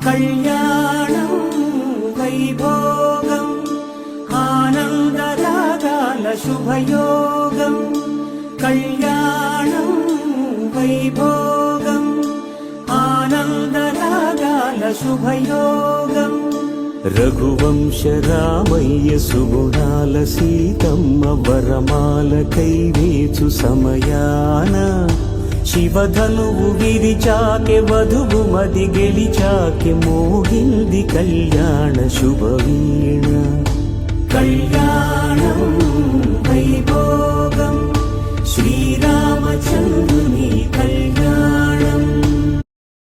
కళ్యాణం వైభోగం ఆనందరాగాల శుభయోగం కళ్యాణం వైభోగం ఆనందరాగాల శుభయోగం రఘువంశ రామయ్య సుగుణాల సీతమ్మ వరమాల కైవేచు సమయాన శివధనువు విరిచాకె వధువు మది గెలిచాకె మోగింది కళ్యాణ శుభవీణ కళ్యాణం వైభోగం శ్రీరామచంద్రుని కళ్యాణం